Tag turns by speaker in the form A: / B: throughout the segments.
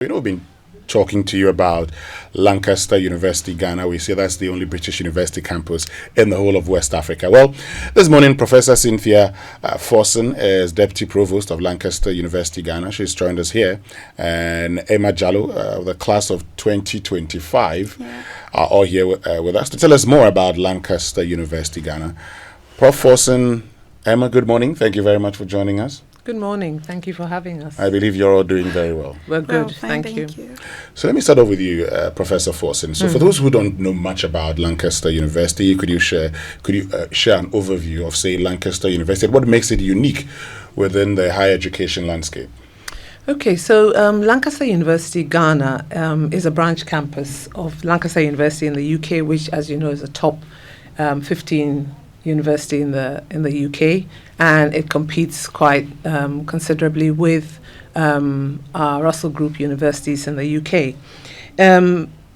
A: We've been talking to you about Lancaster University Ghana. We say that's the only British university campus in the whole of West Africa. Well, this morning, Professor Cynthia Forson is Deputy Provost of Lancaster University Ghana. She's joined us here. And Emma Jaloo, the class of 2025, are all here with us to tell us more about Lancaster University Ghana. Prof. Forson, Emma, good morning. Thank you very much for joining us.
B: Good morning. Thank you for having us.
A: I believe you're all doing very well.
B: We're good.
C: Well, fine,
B: thank you.
A: So let me start off with you, Professor Forson. So for those who don't know much about Lancaster University, could you share an overview of, say, Lancaster University? What makes it unique within the higher education landscape?
B: Okay, so Lancaster University Ghana is a branch campus of Lancaster University in the UK, which, as you know, is a top 15 university in the UK, and it competes quite considerably with our Russell Group universities in the UK.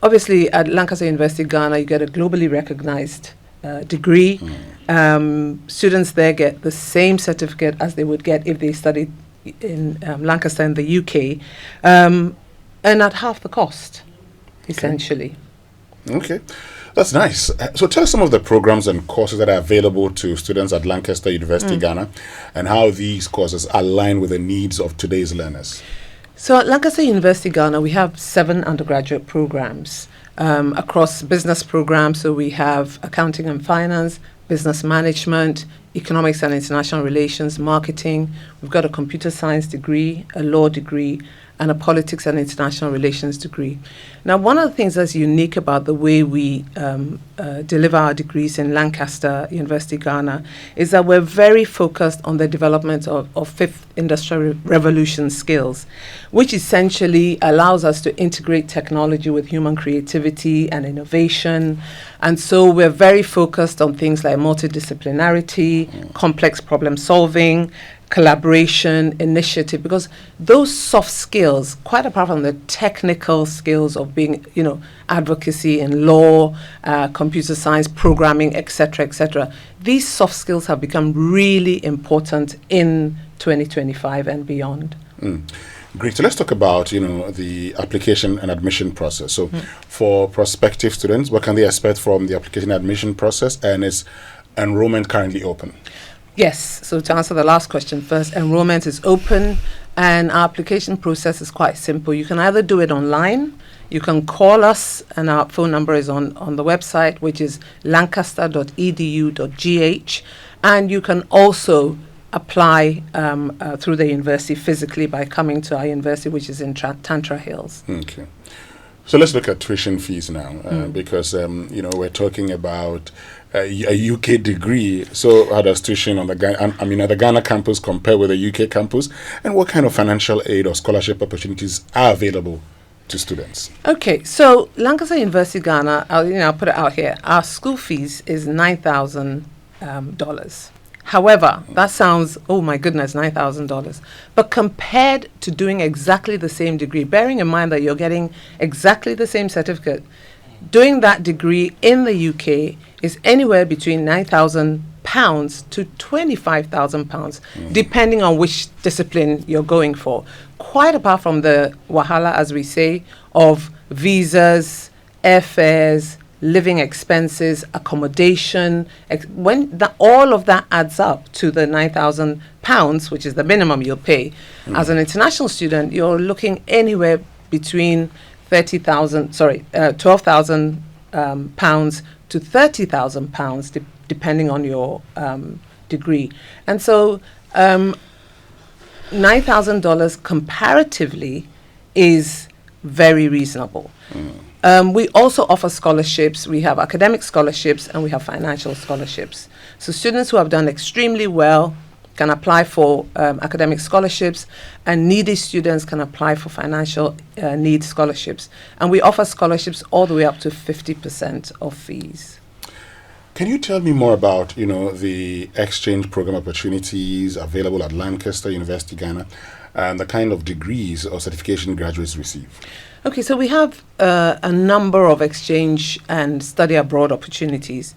B: Obviously, at Lancaster University Ghana, you get a globally recognized degree. Students there get the same certificate as they would get if they studied in Lancaster in the UK, and at half the cost, essentially.
A: Okay. That's nice. So tell us some of the programs and courses that are available to students at Lancaster University Ghana and how these courses align with the needs of today's learners.
B: So at Lancaster University Ghana, we have 7 undergraduate programs across business programs. So we have accounting and finance, business management, economics and international relations, marketing. We've got a computer science degree, a law degree, and a politics and international relations degree. Now, one of the things that's unique about the way we deliver our degrees in Lancaster University Ghana is that we're very focused on the development of fifth industrial revolution skills, which essentially allows us to integrate technology with human creativity and innovation. And so we're very focused on things like multidisciplinarity, complex problem solving, collaboration, initiative, because those soft skills, quite apart from the technical skills of being, advocacy in law, computer science, programming, etc., these soft skills have become really important in 2025 and beyond.
A: Great. So let's talk about, the application and admission process. So for prospective students, what can they expect from the application and admission process, and is enrollment currently open?
B: Yes. So to answer the last question first, enrollment is open and our application process is quite simple. You can either do it online, you can call us, and our phone number is on the website, which is lancaster.edu.gh, and you can also apply through the university physically by coming to our university, which is in Tantra Hills.
A: Okay. So let's look at tuition fees now, because, we're talking about a UK degree. So how does tuition on the Ghana campus compare with the UK campus? And what kind of financial aid or scholarship opportunities are available to students?
B: Okay, so Lancaster University Ghana, I'll put it out here. Our school fees is $9,000. However, that sounds, oh my goodness, $9,000. But compared to doing exactly the same degree, bearing in mind that you're getting exactly the same certificate, doing that degree in the UK is anywhere between £9,000 to £25,000, depending on which discipline you're going for. Quite apart from the wahala, as we say, of visas, airfares, living expenses, accommodation, all of that adds up to the £9,000, which is the minimum you'll pay. As an international student, you're looking anywhere between £12,000 to £30,000, depending on your degree. And so $9,000 comparatively is very reasonable. We also offer scholarships. We have academic scholarships and we have financial scholarships. So students who have done extremely well can apply for academic scholarships, and needy students can apply for financial need scholarships. And we offer scholarships all the way up to 50% of fees.
A: Can you tell me more about, the exchange program opportunities available at Lancaster University Ghana and the kind of degrees or certification graduates receive?
B: Okay, so we have a number of exchange and study abroad opportunities.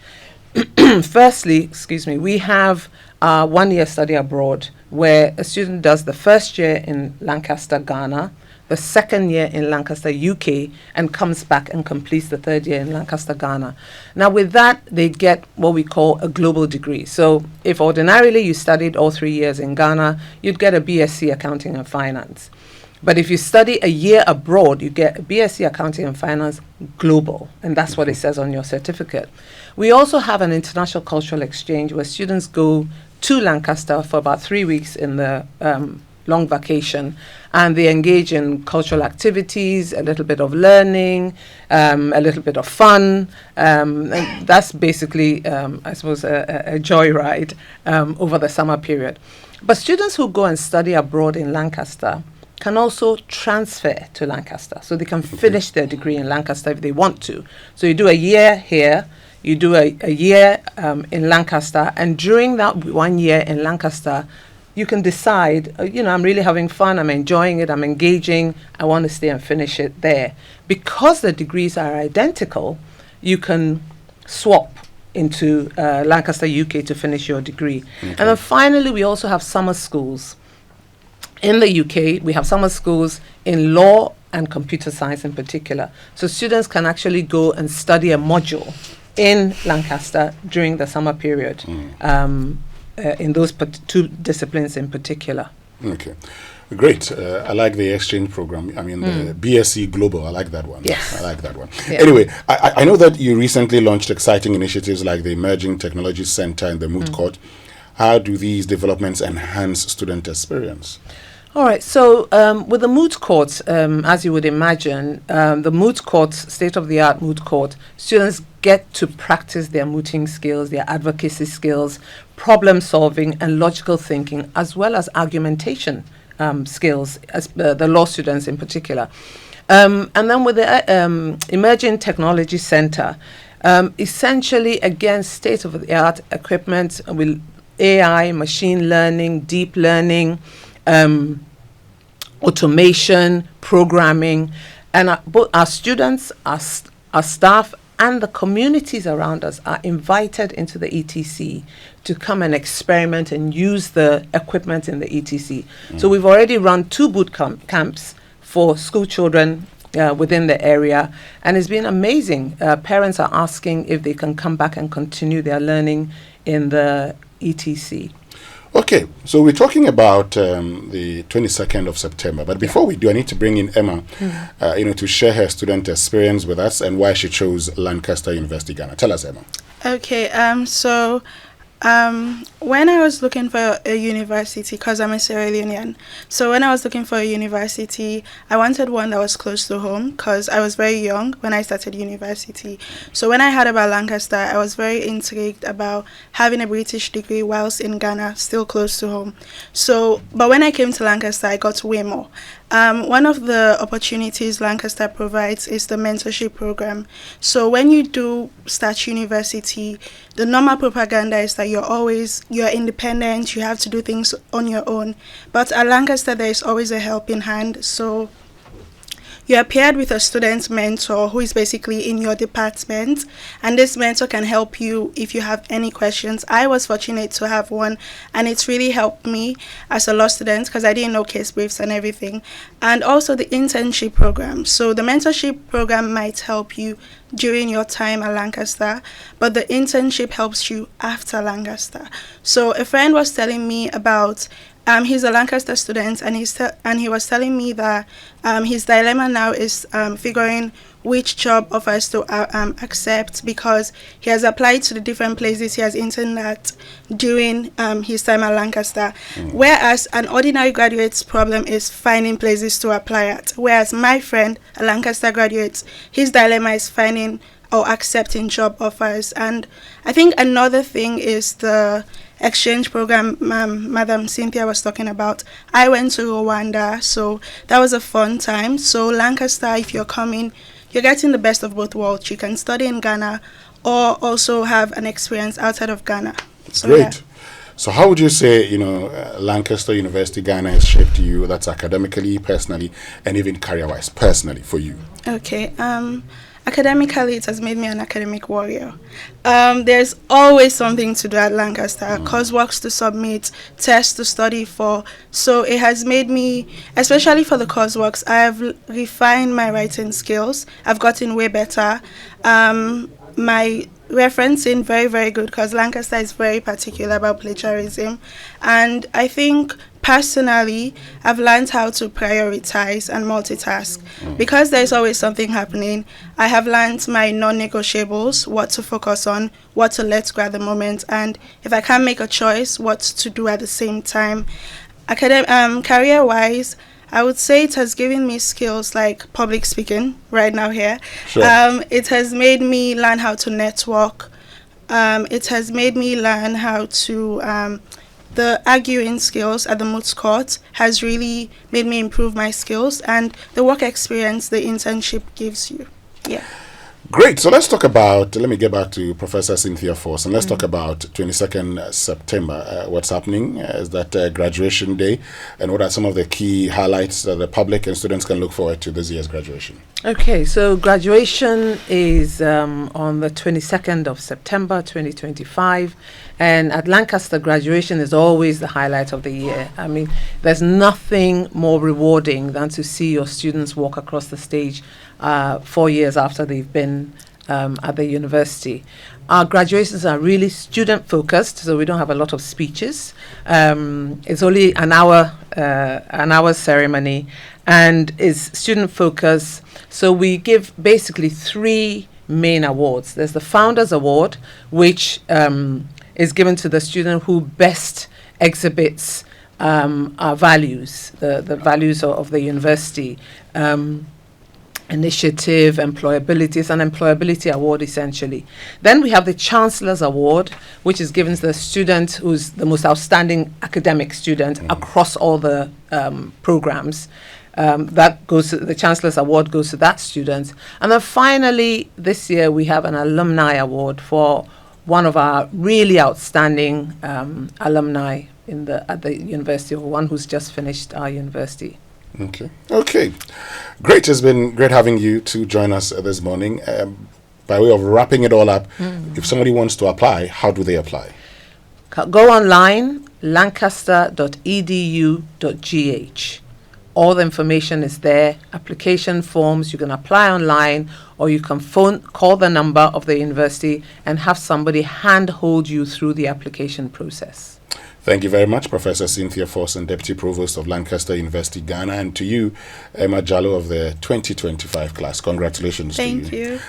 B: Firstly, we have 1 year study abroad where a student does the first year in Lancaster, Ghana, the second year in Lancaster, UK, and comes back and completes the third year in Lancaster, Ghana. Now, with that, they get what we call a global degree. So if ordinarily you studied all 3 years in Ghana, you'd get a BSc Accounting and Finance. But if you study a year abroad, you get a BSc Accounting and Finance Global, and that's what it says on your certificate. We also have an international cultural exchange where students go to Lancaster for about 3 weeks in the long vacation, and they engage in cultural activities, a little bit of learning, a little bit of fun. And that's basically, I suppose, a joyride over the summer period. But students who go and study abroad in Lancaster can also transfer to Lancaster. So they can finish their degree in Lancaster if they want to. So you do a year here, you do a year in Lancaster, and during that 1 year in Lancaster, you can decide, I'm really having fun, I'm enjoying it, I'm engaging, I want to stay and finish it there. Because the degrees are identical, you can swap into Lancaster, UK to finish your degree. Okay. And then finally, we also have summer schools. In the UK, we have summer schools in law and computer science in particular. So students can actually go and study a module in Lancaster during the summer period. In those two disciplines in particular.
A: Okay, great. I like the exchange program. I mean, the BSc Global. I like that one.
B: Yes.
A: I like that one.
B: Yeah.
A: Anyway, I know that you recently launched exciting initiatives like the Emerging Technology Center and the Moot Court. How do these developments enhance student experience?
B: All right. So with the Moot Court, as you would imagine, the Moot Court, state-of-the-art Moot Court, students get to practice their mooting skills, their advocacy skills, problem solving and logical thinking, as well as argumentation skills, as the law students in particular. And then with the Emerging Technology Center, essentially, again, state-of-the-art equipment with AI, machine learning, deep learning, automation, programming, and both our students, our staff, and the communities around us are invited into the ETC to come and experiment and use the equipment in the ETC. So we've already run 2 boot camps for school children within the area, and it's been amazing. Parents are asking if they can come back and continue their learning in the ETC.
A: Okay, so we're talking about the 22nd of September, but before we do, I need to bring in Emma, to share her student experience with us and why she chose Lancaster University Ghana. Tell us, Emma.
C: Okay, so when I was looking for a university, because I'm a Sierra Leonean, so when I was looking for a university, I wanted one that was close to home because I was very young when I started university. So when I heard about Lancaster, I was very intrigued about having a British degree whilst in Ghana, still close to home. So, but when I came to Lancaster, I got way more. One of the opportunities Lancaster provides is the mentorship program. So when you do start university, the normal propaganda is that you're independent, you have to do things on your own. But at Lancaster, there is always a helping hand. So you're paired with a student mentor who is basically in your department, and this mentor can help you if you have any questions. I was fortunate to have one, and it's really helped me as a law student because I didn't know case briefs and everything. And also the internship program. So the mentorship program might help you during your time at Lancaster, but the internship helps you after Lancaster. So a friend was telling me about he's a Lancaster student, and he was telling me that his dilemma now is figuring which job offers to accept because he has applied to the different places he has interned at during his time at Lancaster. Whereas an ordinary graduate's problem is finding places to apply at. Whereas my friend, a Lancaster graduate, his dilemma is finding or accepting job offers. And I think another thing is the exchange program Madam Cynthia was talking about. I went to Rwanda, so that was a fun time. So Lancaster, if you're coming, you're getting the best of both worlds. You can study in Ghana or also have an experience outside of Ghana. So,
A: great.
C: Yeah.
A: So how would you say, Lancaster University Ghana has shaped you, that's academically, personally, and even career-wise, personally for you?
C: Okay. academically, it has made me an academic warrior. There's always something to do at Lancaster, courseworks to submit, tests to study for. So it has made me, especially for the courseworks, I have refined my writing skills. I've gotten way better. My referencing very, very good, because Lancaster is very particular about plagiarism. And I think personally, I've learned how to prioritize and multitask. Because there's always something happening, I have learned my non-negotiables, what to focus on, what to let go at the moment, and if I can't make a choice, what to do at the same time. Career-wise, I would say it has given me skills like public speaking right now here.
A: Sure.
C: It has made me learn how to network. It has made me learn how to, the arguing skills at the Moot court has really made me improve my skills, and the work experience the internship gives you. Yeah.
A: Great. So let's talk about, let me get back to Professor Cynthia Forson. Let's talk about 22nd September. What's happening? Is that graduation day? And what are some of the key highlights that the public and students can look forward to this year's graduation?
B: Okay, so graduation is on the 22nd of September 2025. And at Lancaster, graduation is always the highlight of the year. I mean, there's nothing more rewarding than to see your students walk across the stage 4 years after they've been at the university. Our graduations are really student focused, so we don't have a lot of speeches. It's only an hour ceremony, and is student focused. So we give basically 3 main awards. There's the Founders Award, which is given to the student who best exhibits our values, the values of the university. Initiative, employability. It's an employability award, essentially. Then we have the Chancellor's Award, which is given to the student who's the most outstanding academic student across all the programs. That goes to, the Chancellor's Award goes to that student. And then finally, this year, we have an Alumni Award for one of our really outstanding alumni at the university, or one who's just finished our university.
A: Okay. Great. It's been great having you to join us this morning. By way of wrapping it all up, if somebody wants to apply, how do they apply?
B: Go online, lancaster.edu.gh. All the information is there. Application forms, you can apply online, or you can call the number of the university and have somebody handhold you through the application process.
A: Thank you very much, Professor Cynthia Forson, Deputy Provost of Lancaster University Ghana, and to you, Emma Jaloo of the 2025 class. Congratulations to you.
C: Thank you.